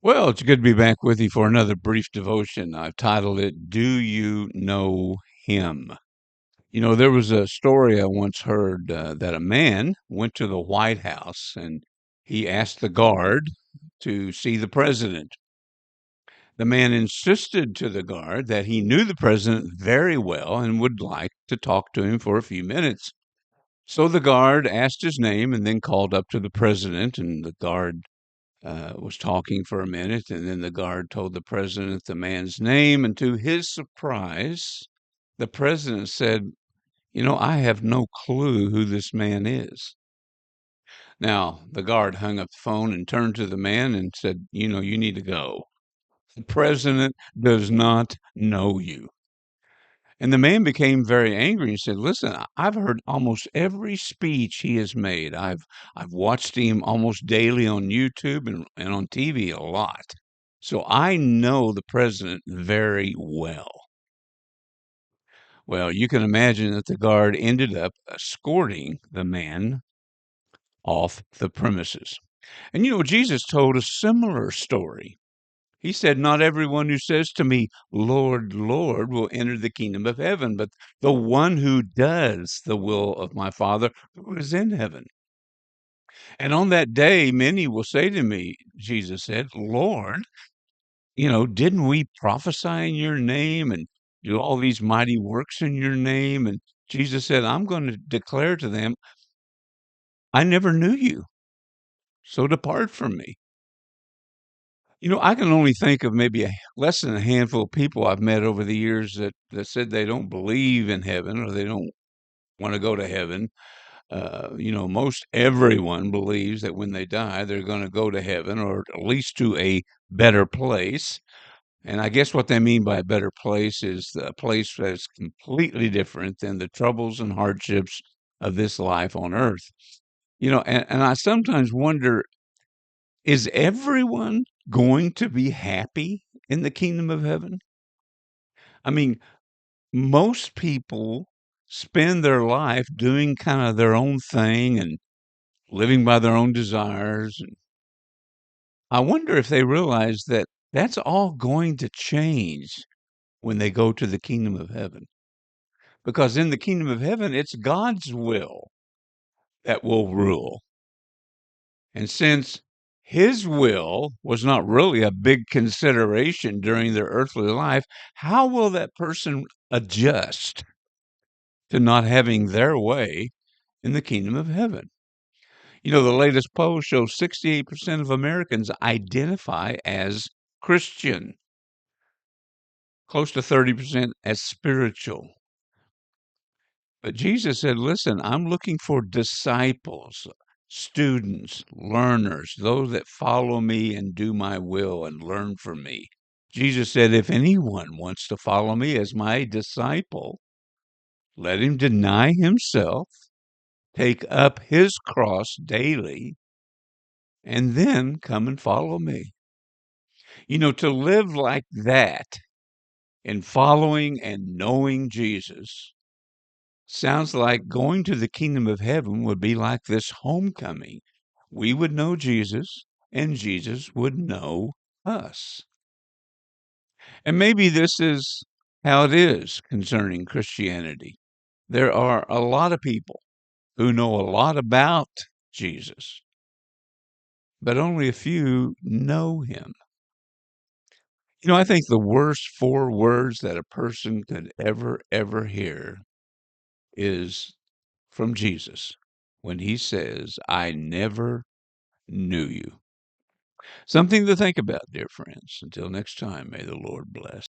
Well, it's good to be back with you for another brief devotion. I've titled it, Do You Know Him? There was a story I once heard that a man went to the White House and he asked the guard to see the president. The man insisted to the guard that he knew the president very well and would like to talk to him for a few minutes. So the guard asked his name and then called up to the president, and the guard was talking for a minute, and then the guard told the president the man's name. And to his surprise, the president said, I have no clue who this man is. Now, the guard hung up the phone and turned to the man and said, you need to go. The president does not know you. And the man became very angry and said, Listen, I've heard almost every speech he has made. I've watched him almost daily on YouTube and on TV a lot. So I know the president very well. Well, you can imagine that the guard ended up escorting the man off the premises. And Jesus told a similar story. He said, Not everyone who says to me, Lord, Lord, will enter the kingdom of heaven, but the one who does the will of my Father who is in heaven. And on that day, many will say to me, Jesus said, Lord, didn't we prophesy in your name and do all these mighty works in your name? And Jesus said, I'm going to declare to them, I never knew you. So depart from me. I can only think of maybe less than a handful of people I've met over the years that said they don't believe in heaven or they don't want to go to heaven. Most everyone believes that when they die, they're going to go to heaven or at least to a better place. And I guess what they mean by a better place is a place that's completely different than the troubles and hardships of this life on earth. And I sometimes wonder, is everyone going to be happy in the kingdom of heaven? I mean, most people spend their life doing kind of their own thing and living by their own desires. And I wonder if they realize that that's all going to change when they go to the kingdom of heaven. Because in the kingdom of heaven, it's God's will that will rule. And since his will was not really a big consideration during their earthly life, how will that person adjust to not having their way in the kingdom of heaven? The latest poll shows 68% of Americans identify as Christian, close to 30% as spiritual. But Jesus said, Listen, I'm looking for disciples, students, learners, those that follow me and do my will and learn from me. Jesus said, If anyone wants to follow me as my disciple, let him deny himself, take up his cross daily, and then come and follow me. To live like that in following and knowing Jesus sounds like going to the kingdom of heaven would be like this homecoming. We would know Jesus, and Jesus would know us. And maybe this is how it is concerning Christianity. There are a lot of people who know a lot about Jesus, but only a few know him. I think the worst four words that a person could ever hear is from Jesus when he says, I never knew you. Something to think about, dear friends. Until next time, may the Lord bless.